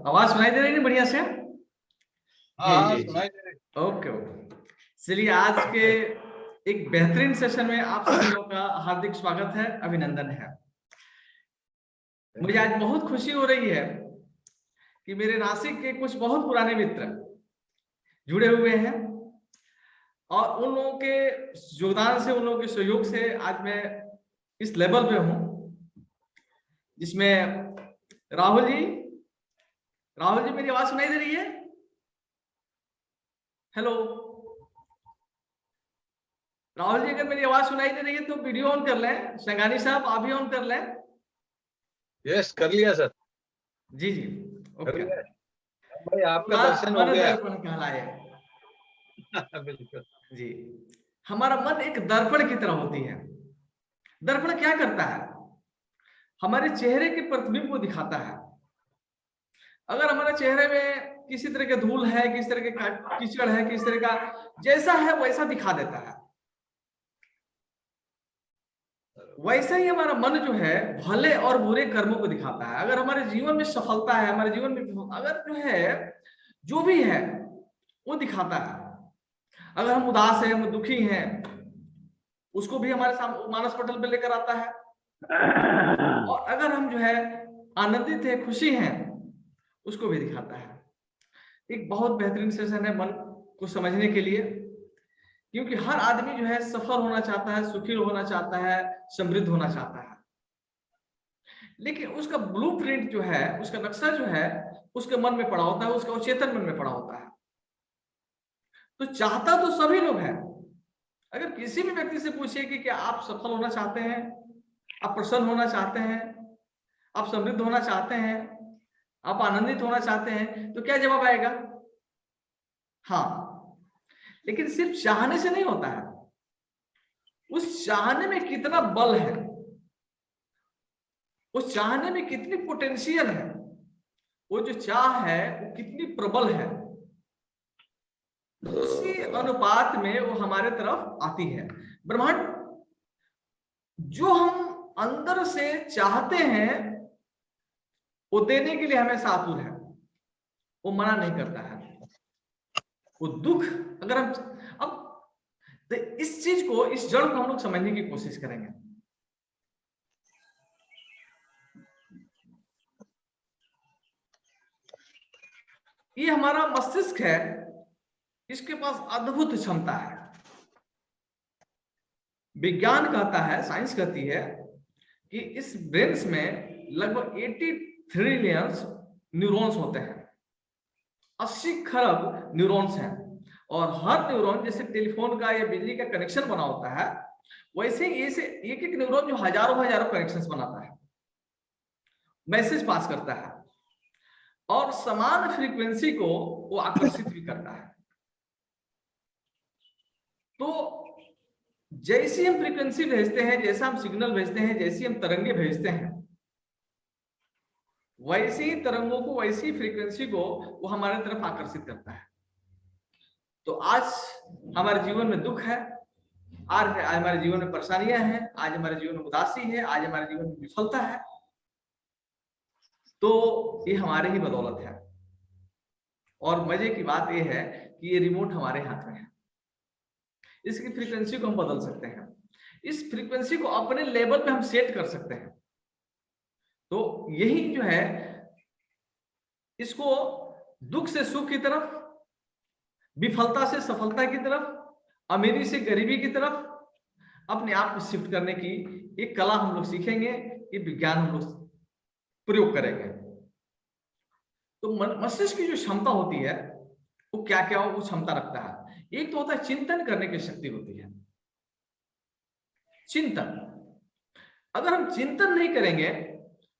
आवाज सुनाई दे रही है बढ़िया से? हाँ, सुनाई दे रही। Okay okay. चलिए, आज के एक बेहतरीन सेशन में आप सभी लोगों का हार्दिक स्वागत है, अभिनंदन है। मुझे आज बहुत खुशी हो रही है कि मेरे नासिक के कुछ बहुत पुराने मित्र जुड़े हुए हैं और उन लोगों के योगदान से, उन लोगों के सहयोग से आज मैं इस लेवल पे हूं जिसमें राहुल जी मेरी आवाज सुनाई दे रही है? हेलो राहुल जी, अगर मेरी आवाज सुनाई दे रही है तो वीडियो ऑन कर लें। संगानी साहब, आप भी ऑन कर लें। यस, कर लिया सर। जी जी, ओके। भाई आपका दर्शन हो गया। दर्पण कहलाए। बिल्कुल जी, हमारा मन एक दर्पण की तरह होती है। दर्पण क्या करता है? हमारे चेहरे के प्रतिबिंब को दिखाता है। अगर हमारे चेहरे में किसी तरह के धूल है, किसी तरह के कीचड़ है, किसी तरह का जैसा है वैसा दिखा देता है। वैसा ही हमारा मन जो है भले और बुरे कर्मों को दिखाता है। अगर हमारे जीवन में सफलता है, हमारे जीवन में अगर जो है जो भी है वो दिखाता है। अगर हम उदास हैं, हम दुखी हैं, उसको भी हमारे सामने मानस पटल पे लेकर आता है। और अगर हम जो है आनंदित है, खुशी हैं, उसको भी दिखाता है। एक बहुत बेहतरीन सेशन है मन को समझने के लिए, क्योंकि हर आदमी जो है सफल होना चाहता है, सुखी होना चाहता है, समृद्ध होना चाहता है, लेकिन उसका ब्लूप्रिंट जो है, उसका नक्शा जो है उसके मन में पड़ा होता है, उसका अचेतन मन में पड़ा होता है। तो चाहता तो सभी लोग हैं। अगर किसी भी व्यक्ति से पूछिए कि क्या आप सफल होना चाहते हैं, आप प्रसन्न होना चाहते हैं, आप समृद्ध होना चाहते हैं, आप आनंदित होना चाहते हैं, तो क्या जवाब आएगा? हाँ। लेकिन सिर्फ चाहने से नहीं होता है, उस चाहने में कितना बल है, उस चाहने में कितनी पोटेंशियल है, वो जो चाह है वो कितनी प्रबल है, उसी अनुपात में वो हमारे तरफ आती है। ब्रह्मांड जो हम अंदर से चाहते हैं वो देने के लिए हमेशा आतुर है, वो मना नहीं करता है। वो दुख अगर हम अब तो इस चीज को, इस जड़ को हम लोग समझने की कोशिश करेंगे। ये हमारा मस्तिष्क है, इसके पास अद्भुत क्षमता है। विज्ञान कहता है, साइंस कहती है कि इस ब्रेन्स में लगभग 80 ट्रिलियंस न्यूरॉन्स होते हैं। 80 खरब न्यूरॉन्स हैं, और हर न्यूरॉन जैसे टेलीफोन का या बिजली का कनेक्शन बना होता है, वैसे ऐसे एक एक न्यूरॉन जो हजारों हजारों कनेक्शंस बनाता है, मैसेज पास करता है, और समान फ्रीक्वेंसी को वो आकर्षित भी करता है। तो जैसी हम फ्रीक्वेंसी भेजते हैं, जैसा हम सिग्नल भेजते हैं, जैसी हम तरंगे भेजते हैं, वैसी ही तरंगों को, वैसी फ्रीक्वेंसी को वो हमारे तरफ आकर्षित करता है। तो आज हमारे जीवन में दुख है, आज हमारे जीवन में परेशानियां हैं, आज हमारे जीवन में उदासी है, आज हमारे जीवन में विफलता है, तो ये हमारे ही बदौलत है। और मजे की बात यह है कि ये रिमोट हमारे हाथ में है। इसकी फ्रीक्वेंसी को हम बदल सकते हैं, इस फ्रीक्वेंसी को अपने लेवल पे हम सेट कर सकते हैं। तो यही जो है, इसको दुख से सुख की तरफ, विफलता से सफलता की तरफ, अमीरी से गरीबी की तरफ अपने आप को शिफ्ट करने की एक कला हम लोग सीखेंगे, ये विज्ञान हम लोग प्रयोग करेंगे। तो मस्तिष्क की जो क्षमता होती है वो क्या क्या वो क्षमता रखता है। एक तो होता है चिंतन करने की शक्ति होती है। चिंतन, अगर हम चिंतन नहीं करेंगे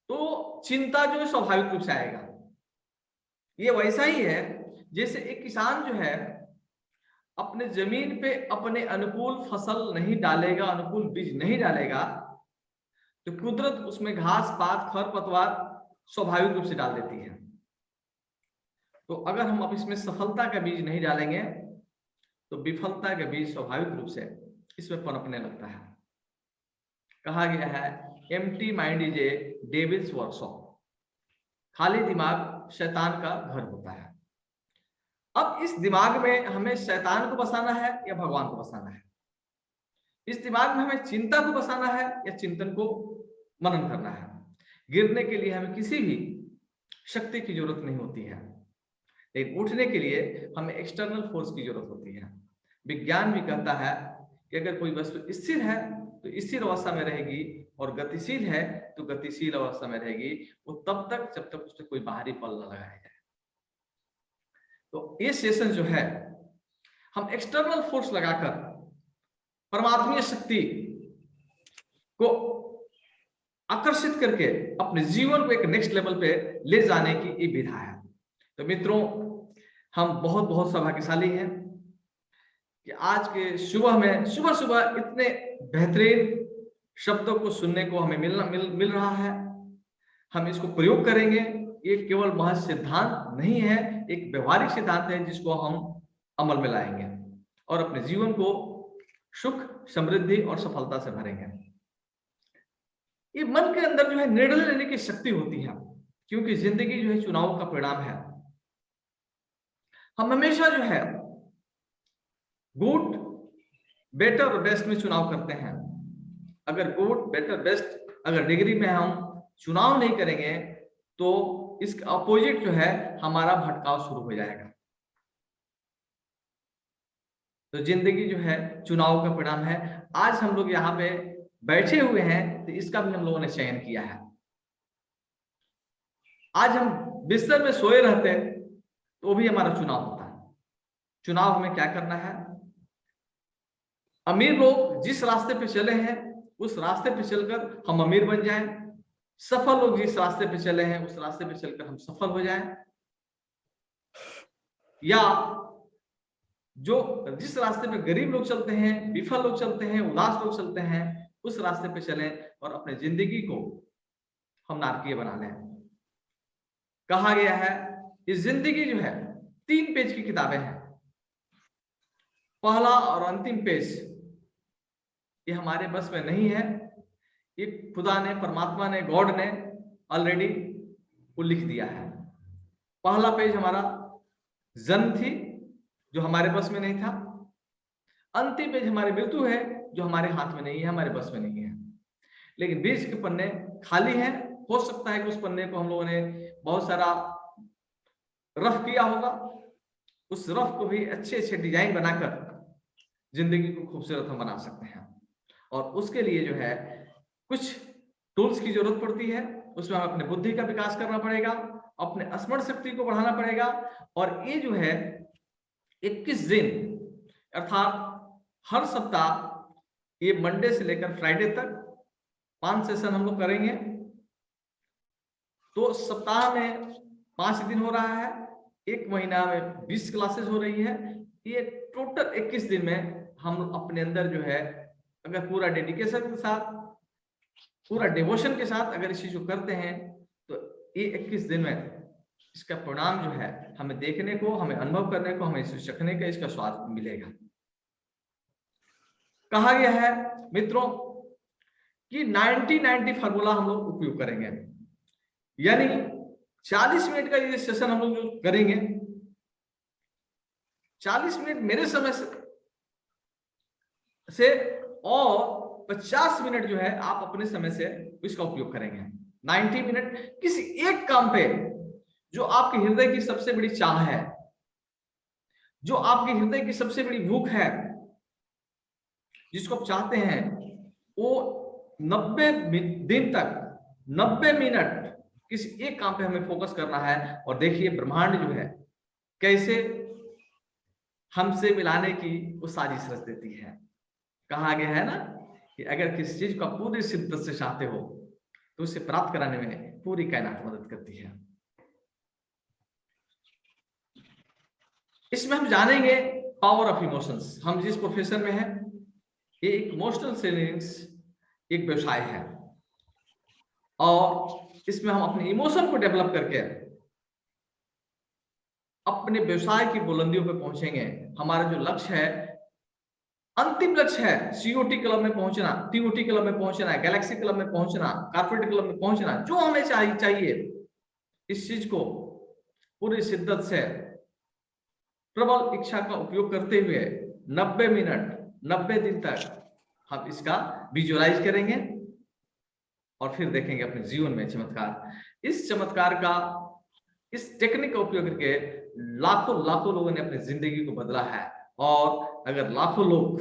तो चिंता जो है स्वाभाविक रूप से आएगा। ये वैसा ही है जैसे एक किसान जो है अपने जमीन पे अपने अनुकूल फसल नहीं डालेगा, अनुकूल बीज नहीं डालेगा, तो कुदरत उसमें घास पात खर पतवार स्वाभाविक रूप से डाल देती है। तो अगर हम अब इसमें सफलता का बीज नहीं डालेंगे तो विफलता का बीज स्वाभाविक रूप से इसमें पनपने लगता है। कहा गया है empty mind is a devils workshop, खाली दिमाग शैतान का घर होता है। अब इस दिमाग में हमें शैतान को बसाना है या भगवान को बसाना है? इस दिमाग में हमें चिंता को बसाना है या चिंतन को मनन करना है? गिरने के लिए हमें किसी भी शक्ति की जरूरत नहीं होती है, लेकिन उठने के लिए हमें एक्सटर्नल फोर्स की जरूरत होती है। विज्ञान भी कहता है कि अगर कोई वस्तु स्थिर है तो स्थिर अवस्था में रहेगी, और गतिशील है तो गतिशील अवस्था में रहेगी, वो तब तक जब तक उस पर कोई बाहरी बल न लगाया जाए। तो ये सेशन जो है, हम एक्सटर्नल फोर्स लगाकर परमात्मीय शक्ति को आकर्षित करके अपने जीवन को एक नेक्स्ट लेवल पे ले जाने की ये विधा है। तो मित्रों, हम बहुत बहुत सौभाग्यशाली हैं कि आज के सुबह में सुबह इतने बेहतरीन शब्दों को सुनने को हमें मिल रहा है। हम इसको प्रयोग करेंगे। ये केवल महज सिद्धांत नहीं है, एक व्यवहारिक सिद्धांत है जिसको हम अमल में लाएंगे और अपने जीवन को सुख, समृद्धि और सफलता से भरेंगे। ये मन के अंदर जो है निर्णय लेने की शक्ति होती है, क्योंकि जिंदगी जो है चुनाव का परिणाम है। हम हमेशा जो है गुड, बेटर और बेस्ट में चुनाव करते हैं। अगर गुड, बेटर, बेस्ट अगर डिग्री में हम चुनाव नहीं करेंगे तो इसका अपोजिट जो है हमारा भटकाव शुरू हो जाएगा। तो जिंदगी जो है चुनाव का परिणाम है। आज हम लोग यहाँ पे बैठे हुए हैं तो इसका भी हम लोगों ने चयन किया है। आज हम बिस्तर में सोए रहते तो वो भी हमारा चुनाव होता है। चुनाव हमें क्या करना है? अमीर लोग जिस रास्ते पे चले हैं उस रास्ते पे चलकर हम अमीर बन जाएं। सफल लोग जिस रास्ते पे चले हैं उस रास्ते पे चलकर हम सफल हो जाएं। या जो जिस रास्ते पे गरीब लोग चलते हैं, विफल लोग चलते हैं, उदास लोग चलते हैं, उस रास्ते पे चलें और अपने जिंदगी को हम नारकीय बना लें। कहा गया है इस जिंदगी जो है 3 पेज की किताबें हैं। पहला और अंतिम पेज ये हमारे बस में नहीं है। ये खुदा ने, परमात्मा ने, गॉड ने ऑलरेडी वो लिख दिया है। पहला पेज हमारा जन्म थी जो हमारे बस में नहीं था। अंतिम पेज हमारी मृत्यु है जो हमारे हाथ में नहीं है, हमारे बस में नहीं है। लेकिन बीच के पन्ने खाली हैं। हो सकता है कि उस पन्ने को हम लोगों ने बहुत सारा रफ किया होगा। उस रफ को भी अच्छे अच्छे डिजाइन बनाकर जिंदगी को खूबसूरत हम बना सकते हैं। और उसके लिए जो है कुछ टूल्स की जरूरत पड़ती है। उसमें हमें अपने बुद्धि का विकास करना पड़ेगा, अपने स्मरण शक्ति को बढ़ाना पड़ेगा। और ये जो है 21 दिन अर्थात हर सप्ताह ये मंडे से लेकर फ्राइडे तक 5 सेशन हम लोग करेंगे। तो सप्ताह में 5 दिन हो रहा है, 1 महीना में 20 क्लासेस हो रही है। ये टोटल 21 दिन में हम अपने अंदर जो है अगर पूरा डेडिकेशन के साथ, पूरा डिवोशन के साथ अगर इस चीज को करते हैं तो ये 21 दिन में इसका परिणाम जो है हमें देखने को, हमें अनुभव करने को, हमें इसे चखने का इसका स्वाद मिलेगा। कहा गया है मित्रों कि 90-90 फार्मूला हम लोग उपयोग करेंगे। यानी 40 मिनट का ये सेशन हम लोग जो करेंगे, 40 मिनट मेरे समय से और 50 मिनट जो है आप अपने समय से इसका उपयोग करेंगे। 90 मिनट किसी एक काम पे जो आपके हृदय की सबसे बड़ी चाह है, जो आपके हृदय की सबसे बड़ी भूख है, जिसको आप चाहते हैं, वो 90 दिन तक 90 मिनट किसी एक काम पे हमें फोकस करना है। और देखिए ब्रह्मांड जो है कैसे हमसे मिलाने की वो साजिश रच देती है। कहा गया है ना कि अगर किसी चीज को पूरी शिद्दत से चाहते हो तो उसे प्राप्त कराने में पूरी कायनात मदद करती है। इसमें हम जानेंगे पावर ऑफ इमोशंस। हम जिस प्रोफेशन में हैं, ये एक इमोशनल सेलिंग्स एक व्यवसाय है और इसमें हम अपने इमोशन को डेवलप करके अपने व्यवसाय की बुलंदियों पर पहुंचेंगे। हमारा जो लक्ष्य है, अंतिम लक्ष्य है COT क्लब में पहुंचना, TOT क्लब में पहुंचना, गैलेक्सी क्लब में पहुंचना, कॉर्पोरेट क्लब में पहुंचना। जो हमें चाहिए इस चीज को पूरी शिद्दत से प्रबल इच्छा का उपयोग करते हुए 90 मिनट 90 दिन तक हम इसका विजुअलाइज करेंगे और फिर देखेंगे अपने जीवन में चमत्कार। इस चमत्कार का, इस टेक्निक का उपयोग करके लाखों लाखों लोगों ने अपनी जिंदगी को बदला है। और अगर लाखों लोग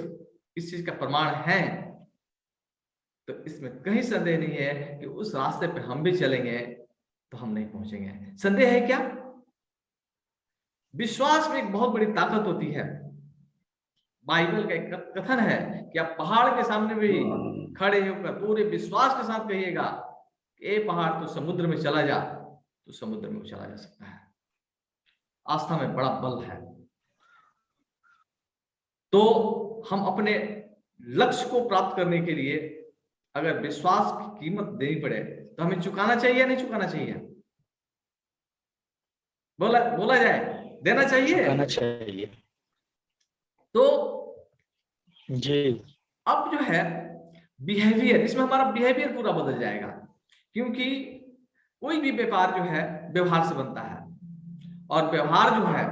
इस चीज का प्रमाण हैं तो इसमें कहीं संदेह नहीं है कि उस रास्ते पे हम भी चलेंगे तो हम नहीं पहुंचेंगे। संदेह है क्या? विश्वास में एक बहुत बड़ी ताकत होती है। बाइबल का एक कथन है कि आप पहाड़ के सामने भी खड़े होकर पूरे विश्वास के साथ कहिएगा कि ए पहाड़ तो समुद्र में चला जा, तो समुद्र में चला जा सकता है। आस्था में बड़ा बल है। तो हम अपने लक्ष्य को प्राप्त करने के लिए अगर विश्वास की कीमत देनी पड़े तो हमें चुकाना चाहिए या नहीं चुकाना चाहिए? बोला जाए, देना चाहिए, चुकाना चाहिए। तो जी, अब जो है बिहेवियर, इसमें हमारा बिहेवियर पूरा बदल जाएगा। क्योंकि कोई भी व्यापार जो है व्यवहार से बनता है और व्यवहार जो है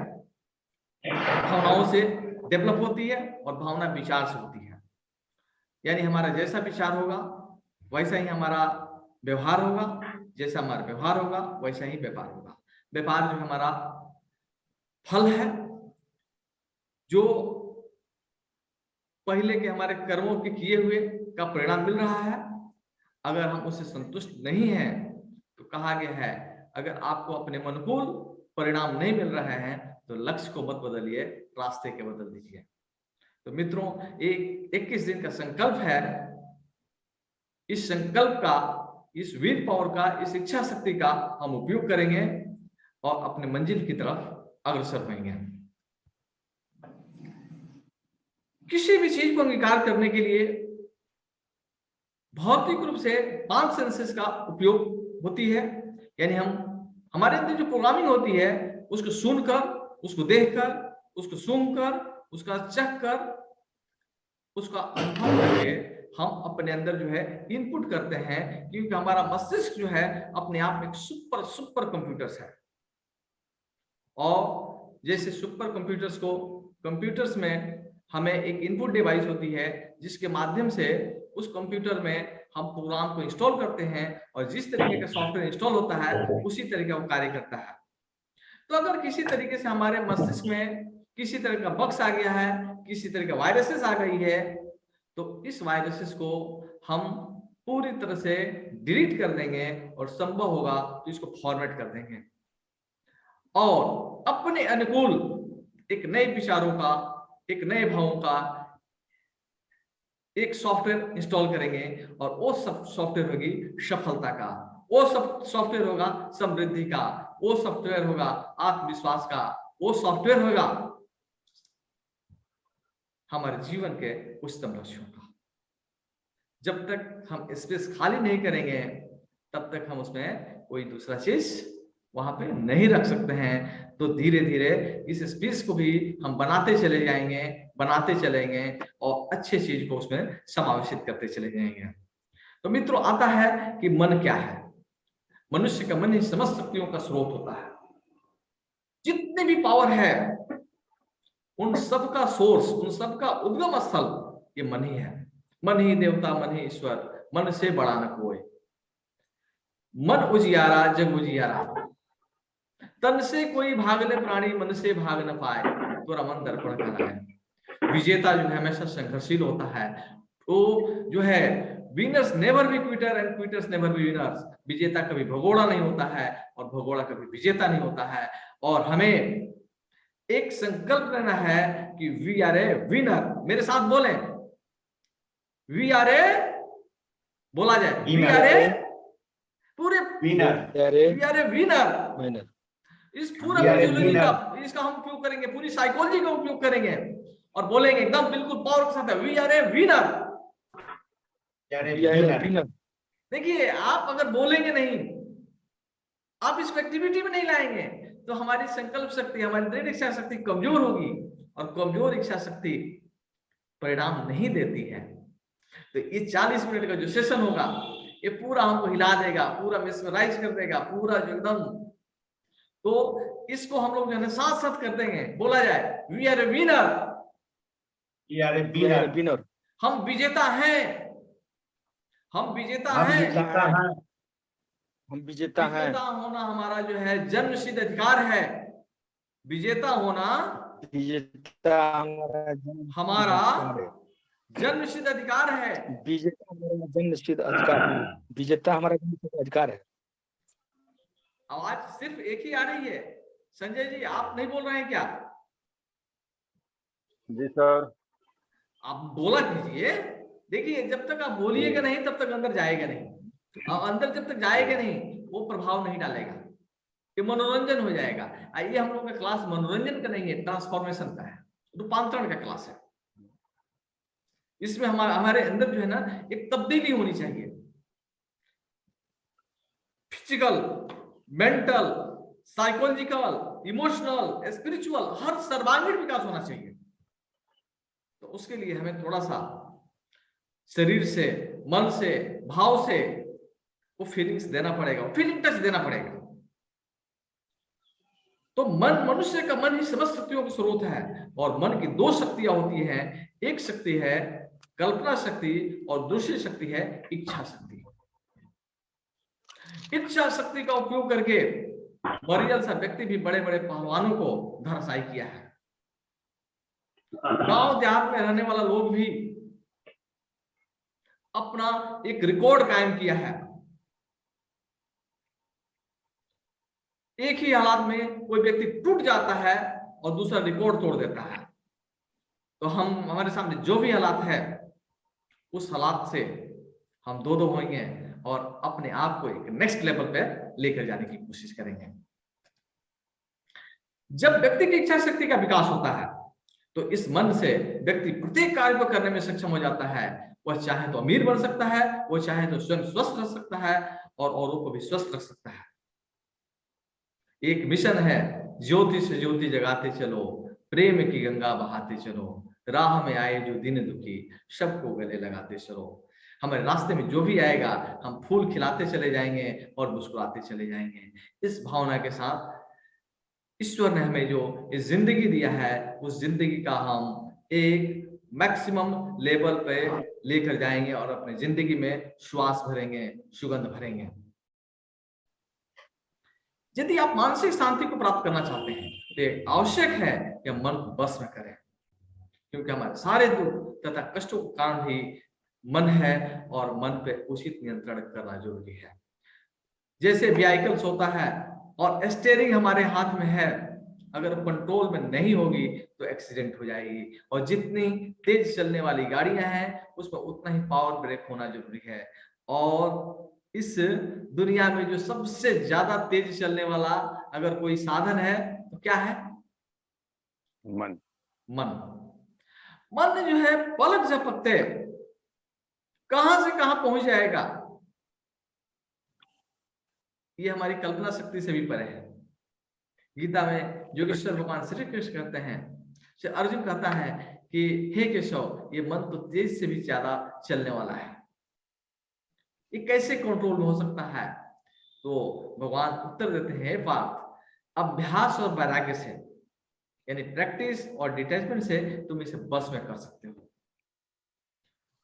भावनाओं से डेवलप होती है और भावना विचार से होती है। यानी हमारा जैसा विचार होगा वैसा ही हमारा व्यवहार होगा, जैसा हमारा व्यवहार होगा वैसा ही व्यापार होगा। व्यापार जो हमारा फल है, जो पहले के हमारे कर्मों के किए हुए का परिणाम मिल रहा है। अगर हम उससे संतुष्ट नहीं हैं तो कहा गया है अगर आपको अपने अनुकूल परिणाम नहीं मिल रहे हैं तो लक्ष्य को मत बदलिए, रास्ते के बदल दीजिए। तो मित्रों, एक 21 दिन का संकल्प है। इस संकल्प का, इस विल पावर का, इस इच्छा शक्ति का हम उपयोग करेंगे और अपने मंजिल की तरफ अग्रसर होंगे। किसी भी चीज को अंगीकार करने के लिए भौतिक रूप से 5 सेंसेस का उपयोग होती है। यानी हमारे अंदर जो प्रोग्रामिंग होती है उसको सुनकर, उसको देखकर, उसको सूंघकर, उसका चखकर, उसका अनुभव करके हम अपने अंदर जो है इनपुट करते हैं। क्योंकि हमारा मस्तिष्क जो है अपने आप में एक सुपर कंप्यूटर्स है। और जैसे सुपर कंप्यूटर्स में हमें एक इनपुट डिवाइस होती है जिसके माध्यम से उस कंप्यूटर में हम प्रोग्राम को इंस्टॉल करते हैं और जिस तरीके का सॉफ्टवेयर इंस्टॉल होता है उसी तरीके वो कार्य करता है। तो अगर किसी तरीके से हमारे मस्तिष्क में किसी तरह का बग्स आ गया है, किसी तरह का वायरसेस आ गई है, तो इस वायरसेस को हम पूरी तरह से डिलीट कर देंगे और संभव होगा तो इसको फॉर्मेट कर देंगे और अपने अनुकूल एक नए विचारों का, एक नए भावों का एक सॉफ्टवेयर इंस्टॉल करेंगे और वो सब सॉफ्टवेयर होगी सफलता का, वो सब सॉफ्टवेयर होगा समृद्धि का, वो सॉफ्टवेयर होगा आत्मविश्वास का, वो सॉफ्टवेयर होगा हमारे जीवन के उच्चतम लक्ष्यों का। जब तक हम स्पेस खाली नहीं करेंगे तब तक हम उसमें कोई दूसरा चीज वहां पे नहीं रख सकते हैं। तो धीरे धीरे इस स्पेस को भी हम बनाते चलेंगे और अच्छे चीज को उसमें समावेशित करते चले जाएंगे। तो मित्रों, आता है कि मन क्या है। मनुष्य का मन ही समस्त शक्तियों का स्रोत होता है। जितने भी पावर है उन सब का सोर्स, उन सब का उद्गम स्थल ये मन ही है। मन ही देवता, मन ही ईश्वर, मन से बड़ा न कोई। मन उजियारा जग उजियारा, तन से कोई भाग ले प्राणी, मन से भाग न पाए, तो मन दर्पण कहना है। विजेता जो है हमेशा संघर्षशील होता है। तो जो है winners never be Quetta and quitters never be winners. विजेता कभी भगोड़ा नहीं होता है और भगोड़ा कभी विजेता नहीं होता है। और हमें एक संकल्प लेना है कि वी आर ए विनर। मेरे साथ बोलें, वी आर ए, बोला जाए, वी आर ए पूरे winner, we are a winner. इस पूरा फिजियोलॉजी का, इसका हम उपयोग करेंगे, पूरी साइकोलॉजी का उपयोग करेंगे और बोलेंगे एकदम बिल्कुल पावर के साथ, वी आर ए विनर। देखिए, आप अगर बोलेंगे नहीं, आप इसको एक्टिविटी में नहीं लाएंगे तो हमारी संकल्प शक्ति, हमारी दृढ़ इच्छा शक्ति कमजोर होगी और कमजोर इच्छा शक्ति परिणाम नहीं देती है। तो ये 40 मिनट का जो सेशन होगा ये पूरा हमको हिला देगा, पूरा मिसमराइज कर देगा, पूरा जो एकदम तो इसको हम लोग जो है ना साथ साथ कर देंगे, बोला जाए we are a winner, We are a We are a winner. winner. हम विजेता हैं, हम विजेता हम हैं। विजेता हैं। हम विजेता हैं। विजेता होना हमारा जो है जन्मसिद्ध अधिकार है। विजेता होना विजेता हमारा जन्मसिद्ध अधिकार है। विजेता हमारा जन्मसिद्ध अधिकार है। विजेता हमारा जन्मसिद्ध अधिकार है। आवाज सिर्फ एक ही आ रही है। संजय जी आप नहीं बोल रहे हैं क्या? जी सर। आप बोला कीजिए। देखिए जब तक आप बोलिएगा नहीं तब तक अंदर जाएगा नहीं, और अंदर जब तक जाएगा नहीं वो प्रभाव नहीं डालेगा, ये मनोरंजन हो जाएगा। आइए हम लोग का क्लास मनोरंजन का नहीं है, ट्रांसफॉर्मेशन का है, रूपांतरण का क्लास है। इसमें हमारे अंदर जो है ना एक तब्दीली होनी चाहिए, physical, mental, psychological, emotional, spiritual, हर सर्वांगीण विकास होना चाहिए। तो उसके लिए हमें थोड़ा सा शरीर से, मन से, भाव से वो फीलिंग्स देना पड़ेगा, फीलिंग टच देना पड़ेगा। तो मन, मनुष्य का मन ही समस्त शक्तियों का स्रोत है, और मन की दो शक्तियां होती हैं, एक शक्ति है कल्पना शक्ति और दूसरी शक्ति है इच्छा शक्ति। इच्छा शक्ति का उपयोग करके मरियल सा व्यक्ति भी बड़े बड़े पहलवानों को धराशायी किया है। गांव देहात में रहने वाला लोग भी अपना एक रिकॉर्ड कायम किया है। एक ही हालात में कोई व्यक्ति टूट जाता है और दूसरा रिकॉर्ड तोड़ देता है। तो हम, हमारे सामने जो भी हालात है उस हालात से हम दो होंगे और अपने आप को एक नेक्स्ट लेवल पे लेकर जाने की कोशिश करेंगे। जब व्यक्ति की इच्छा शक्ति का विकास होता है तो इस मन से व्यक्ति प्रत्येक कार्य को करने में सक्षम हो जाता है। वह चाहे तो अमीर बन सकता है, वह चाहे तो स्वयं स्वस्थ रह सकता है और औरों को भी स्वस्थ रख सकता है। एक मिशन है, ज्योति से ज्योति जगाते चलो, प्रेम की गंगा बहाते चलो, राह में आए जो दिन दुखी, सबको गले लगाते चलो। हमारे रास्ते में जो भी आएगा हम फूल खिलाते चले जाएंगे और मुस्कुराते चले जाएंगे। इस भावना के साथ ईश्वर ने हमें जो इस जिंदगी दिया है उस जिंदगी का हम एक मैक्सिमम लेवल पे लेकर जाएंगे और अपने जिंदगी में श्वास भरेंगे, सुगंध भरेंगे। यदि आप मानसिक शांति को प्राप्त करना चाहते हैं तो आवश्यक है कि मन को बस में करें, क्योंकि हमारे सारे दुख तथा कष्टों का कारण भी मन है और मन पे उचित नियंत्रण करना जरूरी है। जैसे व्हीकल्स होता है और स्टीयरिंग हमारे हाथ में है, अगर कंट्रोल में नहीं होगी तो एक्सीडेंट हो जाएगी। और जितनी तेज चलने वाली गाड़ियां हैं उसमें उतना ही पावर ब्रेक होना जरूरी है। और इस दुनिया में जो सबसे ज्यादा तेज चलने वाला अगर कोई साधन है तो क्या है? मन। मन। मन जो है पलक झपकते कहां से कहां पहुंच जाएगा, ये हमारी कल्पना शक्ति से भी परे है। गीता में योगेश्वर भगवान श्री कृष्ण कहते हैं, श्री अर्जुन कहता है कि हे केशव, ये मन तो तेज से भी ज्यादा चलने वाला है, ये कैसे कंट्रोल में हो सकता है? तो भगवान उत्तर देते हैं, बात अभ्यास और वैराग्य से, यानी प्रैक्टिस और डिटैचमेंट से तुम इसे बस में कर सकते हो।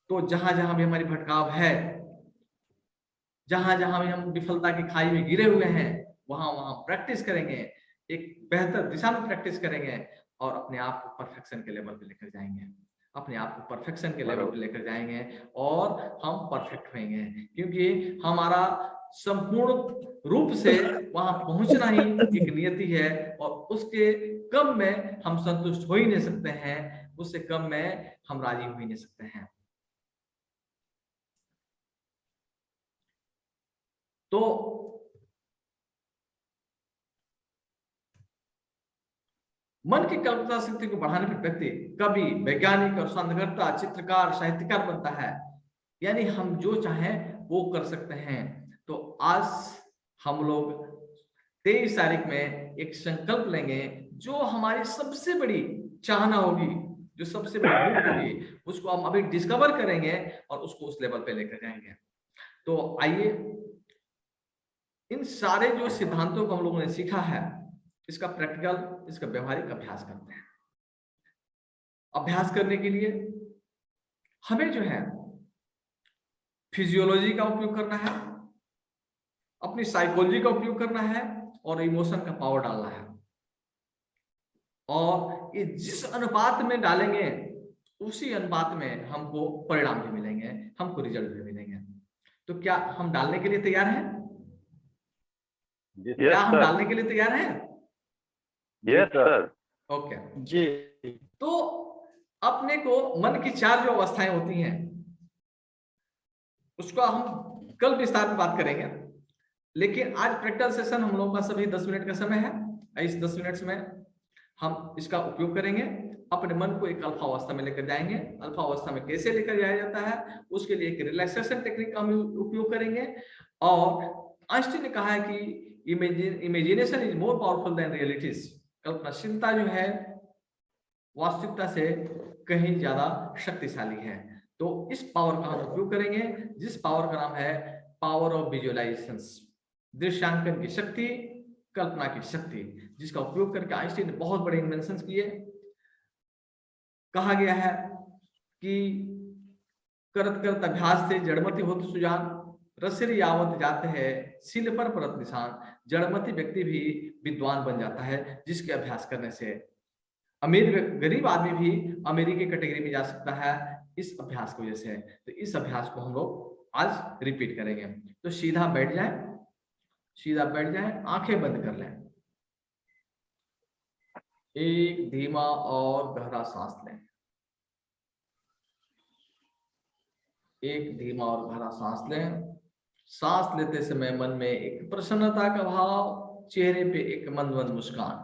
तो जहां जहां भी हमारी भटकाव है, जहां जहां भी हम विफलता की खाई में गिरे हुए हैं, वहां वहां प्रैक्टिस करेंगे, एक बेहतर दिशा में प्रैक्टिस करेंगे और अपने आप को परफेक्शन के लेवल पे लेकर जाएंगे, अपने आप को परफेक्शन के लेवल पे लेकर जाएंगे और हम परफेक्ट होंगे, क्योंकि हमारा संपूर्ण रूप से वहां पहुंचना ही एक नियति है और उसके कम में हम संतुष्ट हो ही नहीं सकते हैं, उससे कम में हम राजी हो ही नहीं सकते हैं। तो मन की कल्पना शक्ति को बढ़ाने पर व्यक्ति कवि, वैज्ञानिक और संघर्ता, चित्रकार, साहित्यकार बनता है, यानी हम जो चाहें वो कर सकते हैं। तो आज हम लोग 23 तारीख में एक संकल्प लेंगे, जो हमारी सबसे बड़ी चाहना होगी, जो सबसे बड़ी भूख होगी, उसको हम अभी डिस्कवर करेंगे और उसको उस लेवल पे लेकर जाएंगे। तो आइए इन सारे जो सिद्धांतों को हम लोगों ने सीखा है इसका प्रैक्टिकल, इसका व्यवहारिक अभ्यास करते हैं। अभ्यास करने के लिए हमें जो है फिजियोलॉजी का उपयोग करना है, अपनी साइकोलॉजी का उपयोग करना है और इमोशन का पावर डालना है। और ये जिस अनुपात में डालेंगे उसी अनुपात में हमको परिणाम भी मिलेंगे, हमको रिजल्ट भी मिलेंगे। तो क्या हम डालने के लिए तैयार हैं? क्या हम डालने के लिए तैयार हैं? Yes sir. ओके जी। तो अपने को मन की 4 जो अवस्थाएं होती हैं उसको हम कल विस्तार में बात करेंगे, लेकिन आज प्रैक्टिकल सेशन हम लोगों का सभी 10 मिनट का समय है। इस 10 मिनट में हम इसका उपयोग करेंगे, अपने मन को एक अल्फा अवस्था में लेकर जाएंगे। अल्फा अवस्था में कैसे लेकर जाया जाता है उसके लिए एक रिलैक्सेशन टेक्निक का हम उपयोग करेंगे। और आइंस्टीन ने कहा है कि imagination is more powerful than realities. कल्पनाशीलता जो है वास्तविकता से कहीं ज्यादा शक्तिशाली है। तो इस पावर का हम उपयोग करेंगे, जिस पावर का नाम है पावर ऑफ विजुअलाइजेशन, दृश्यांकन की शक्ति, कल्पना की शक्ति, जिसका उपयोग करके आइंस्टीन ने बहुत बड़े इन्वेंशंस किए। कहा गया है कि करत करत अभ्यास से जड़मति होत सुजान, रसिर यावत जाते हैं सील पर परत निशान। जड़मति व्यक्ति भी विद्वान बन जाता है जिसके अभ्यास करने से। अमीर गरीब आदमी भी अमीरी की कैटेगरी में जा सकता है इस अभ्यास की वजह से। तो इस अभ्यास को हम लोग आज रिपीट करेंगे। तो सीधा बैठ जाएं, सीधा बैठ जाएं, आंखें बंद कर लें, एक धीमा और गहरा सांस लें, एक धीमा और गहरा सांस लें। सांस लेते समय मन में एक प्रसन्नता का भाव, चेहरे पे एक मंद मंद मुस्कान।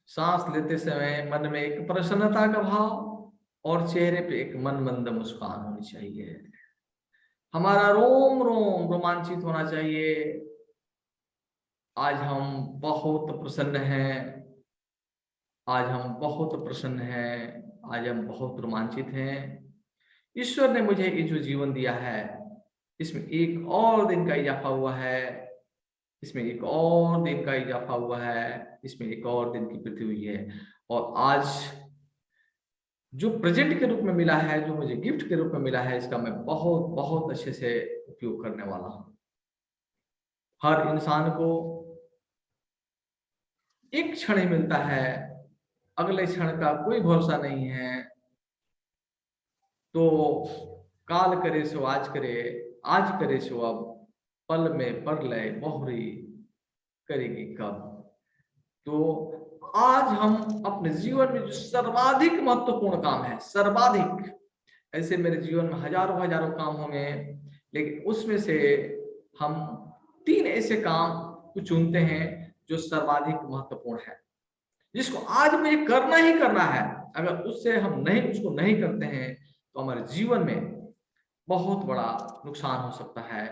सांस लेते समय मन में एक प्रसन्नता का भाव और चेहरे पे एक मंद मंद मुस्कान होनी चाहिए। हमारा रोम रोम रोमांचित होना चाहिए। आज हम बहुत प्रसन्न हैं, आज हम बहुत प्रसन्न हैं, आज हम बहुत रोमांचित हैं। ईश्वर ने मुझे ये जो जीवन दिया है इसमें एक और दिन का इजाफा हुआ है, इसमें एक और दिन का इजाफा हुआ है, इसमें एक और दिन की वृद्धि हुई है। और आज जो प्रेजेंट के रूप में मिला है, जो मुझे गिफ्ट के रूप में मिला है, इसका मैं बहुत बहुत अच्छे से उपयोग करने वाला हूं। हर इंसान को एक क्षण ही मिलता है, अगले क्षण का कोई भरोसा नहीं है। तो काल करे सो आज करे, आज करे सो अब, पल में पर लय मोहरी करेगी कब। तो आज हम अपने जीवन में जो सर्वाधिक महत्वपूर्ण काम है, सर्वाधिक, ऐसे मेरे जीवन में हजारों हजारों काम होंगे, लेकिन उसमें से हम 3 ऐसे काम को चुनते हैं जो सर्वाधिक महत्वपूर्ण है, जिसको आज मुझे करना ही करना है। अगर उससे हम उसको नहीं करते हैं तो हमारे जीवन में बहुत बड़ा नुकसान हो सकता है।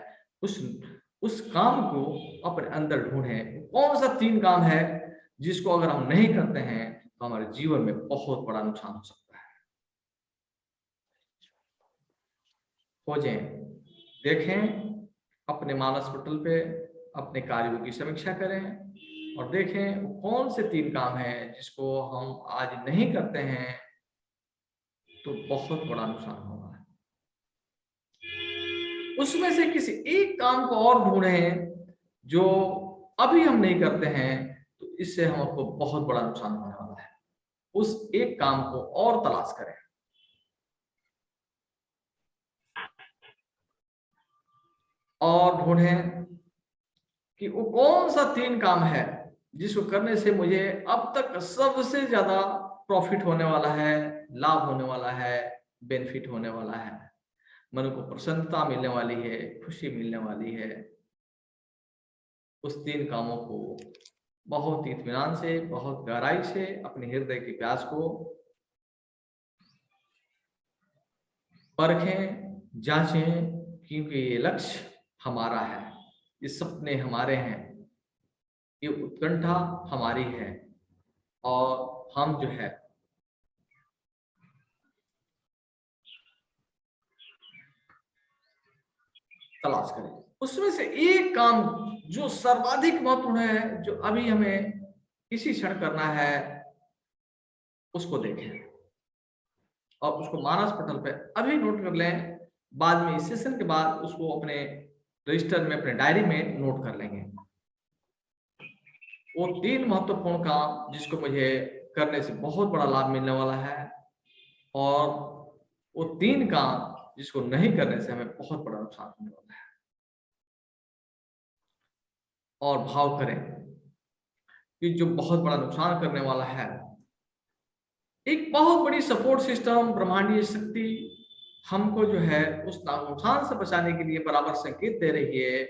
उस काम को अपने अंदर ढूंढें, कौन सा 3 काम है जिसको अगर हम नहीं करते हैं तो हमारे जीवन में बहुत बड़ा नुकसान हो सकता है। खोजें, देखें, अपने मानस पटल पे अपने कार्यों की समीक्षा करें और देखें कौन से 3 काम हैं जिसको हम आज नहीं करते हैं तो बहुत बड़ा नुकसान होगा। उसमें से किसी एक काम को और ढूंढें जो अभी हम नहीं करते हैं, तो इससे हमको बहुत बड़ा नुकसान होने वाला है। उस एक काम को और तलाश करें और ढूंढें कि वो कौन सा 3 काम है जिसको करने से मुझे अब तक सबसे ज्यादा प्रॉफिट होने वाला है, लाभ होने वाला है, बेनिफिट होने वाला है, मन को प्रसन्नता मिलने वाली है, खुशी मिलने वाली है। उस 3 कामों को बहुत इत्मीनान से, बहुत गहराई से अपने हृदय के प्यास को परखें, जांचें, क्योंकि ये लक्ष्य हमारा है, ये सपने हमारे हैं, ये उत्कंठा हमारी है और हम जो है तलाश करें। उसमें से एक काम जो सर्वाधिक महत्वपूर्ण है, जो अभी हमें इसी क्षण करना है, उसको देखें और उसको मानस पटल पे अभी नोट कर लें। बाद में इस सेशन के बाद उसको अपने रजिस्टर में, अपने डायरी में नोट कर लेंगे। वो 3 महत्वपूर्ण काम जिसको मुझे करने से बहुत बड़ा लाभ मिलने वाला है, और वो 3 काम जिसको नहीं करने से हमें बहुत बड़ा नुकसान होने वाला है। और भाव करें कि जो बहुत बड़ा नुकसान करने वाला है, एक बहुत बड़ी सपोर्ट सिस्टम, ब्रह्मांडीय शक्ति हमको जो है उस नुकसान से बचाने के लिए बराबर संकेत दे रही है,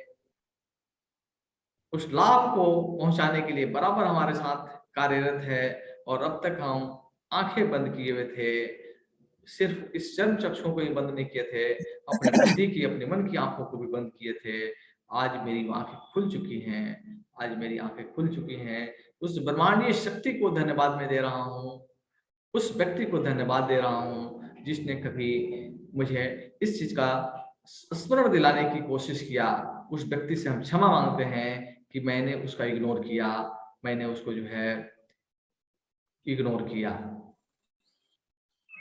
उस लाभ को पहुंचाने के लिए बराबर हमारे साथ कार्यरत है। और अब तक हम आंखें बंद किए हुए थे, सिर्फ इस चर्म चक्षुओं को ही बंद नहीं किए थे, अपने बुद्धि की, अपने मन की आंखों को भी बंद किए थे। आज मेरी आंखें खुल चुकी हैं, आज मेरी आंखें खुल चुकी हैं। उस ब्रह्मांडीय शक्ति को धन्यवाद मैं दे रहा हूँ, उस व्यक्ति को धन्यवाद दे रहा हूँ जिसने कभी मुझे इस चीज का स्मरण दिलाने की कोशिश किया। उस व्यक्ति से हम क्षमा मांगते हैं कि मैंने उसका इग्नोर किया, मैंने उसको जो है इग्नोर किया।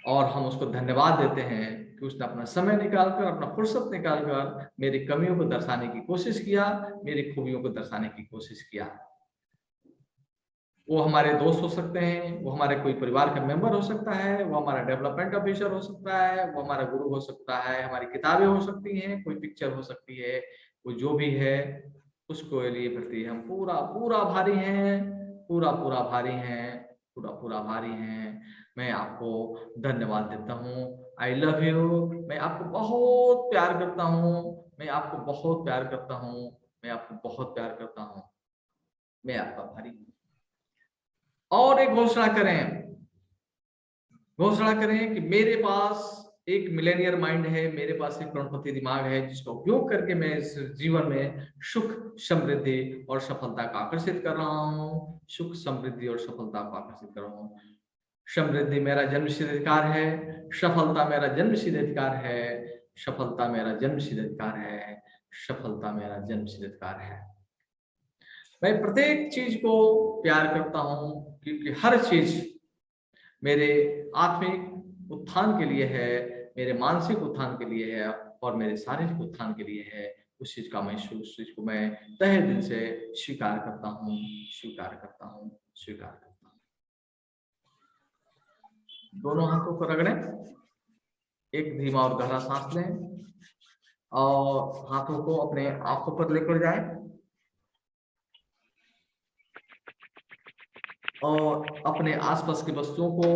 और हम उसको धन्यवाद देते हैं कि उसने अपना समय निकालकर, अपना फुर्सत निकालकर मेरी कमियों को दर्शाने की कोशिश किया, मेरी खूबियों को दर्शाने की कोशिश किया। वो हमारे दोस्त हो सकते हैं, वो हमारे कोई परिवार का मेंबर हो सकता है, वो हमारा डेवलपमेंट ऑफिसर हो सकता है, वो हमारा गुरु हो सकता है, हमारी किताबें हो सकती हैं, कोई पिक्चर हो सकती है, वो जो भी है उसको लिए प्रति हम पूरा पूरा आभारी हैं, पूरा पूरा आभारी हैं, पूरा पूरा आभारी हैं। मैं आपको धन्यवाद देता हूँ। I love you. मैं आपको बहुत प्यार करता हूँ, मैं आपको बहुत प्यार करता हूँ, मैं आपको बहुत प्यार करता हूँ। मैं आपका आभारी हूँ। और एक घोषणा करें, घोषणा करें कि मेरे पास एक मिलेनियर माइंड है, मेरे पास एक करोड़पति दिमाग है, जिसका उपयोग करके मैं इस जीवन में सुख, समृद्धि और सफलता को आकर्षित कर रहा हूँ। सुख, समृद्धि और सफलता को आकर्षित कर रहा हूँ। समृद्धि मेरा जन्मसिद्ध अधिकार है, सफलता मेरा जन्मसिद्ध अधिकार है, सफलता मेरा जन्मसिद्ध अधिकार है, सफलता मेरा जन्मसिद्ध अधिकार है। मैं प्रत्येक चीज को प्यार करता हूं, क्योंकि हर चीज मेरे आत्मिक उत्थान के लिए है, मेरे मानसिक उत्थान के लिए है और मेरे शारीरिक उत्थान के लिए है। उस चीज को मैं तहे दिल से स्वीकार करता हूँ, स्वीकार करता हूँ, स्वीकार करता हूँ। दोनों हाथों को रगड़ें, एक धीमा और गहरा सांस लें और हाथों को अपने आंखों पर लेकर जाएं और अपने आसपास की वस्तुओं को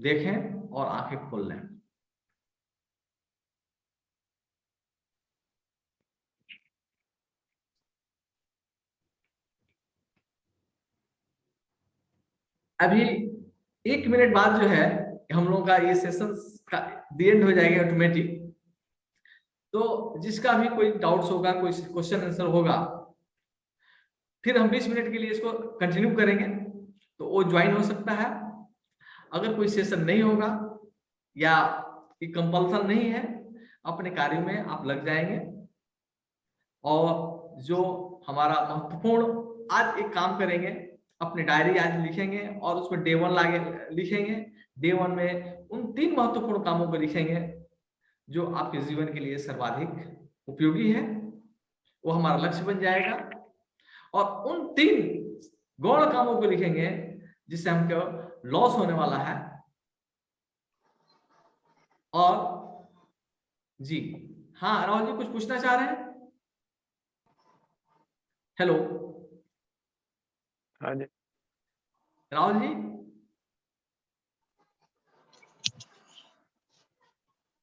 देखें और आंखें खोल लें। अभी 1 मिनट बाद जो है हम लोगों का ये सेशन का दी एंड हो जाएगा ऑटोमेटिक। तो जिसका भी कोई डाउट्स होगा, कोई क्वेश्चन आंसर होगा, फिर हम 20 मिनट के लिए इसको कंटिन्यू करेंगे, तो वो ज्वाइन हो सकता है। अगर कोई सेशन नहीं होगा या कंपल्सन नहीं है, अपने कार्य में आप लग जाएंगे और जो हमारा महत्वपूर्ण आज एक काम करेंगे, अपनी डायरी आज लिखेंगे और उसमें डे 1 लागे लिखेंगे। डे 1 में उन 3 महत्वपूर्ण कामों को लिखेंगे जो आपके जीवन के लिए सर्वाधिक उपयोगी है, वो हमारा लक्ष्य बन जाएगा। और उन 3 गौण कामों को लिखेंगे जिससे हमको लॉस होने वाला है। और जी हाँ, राहुल जी कुछ पूछना चाह रहे हैं? हेलो हाँ जी राहुल जी।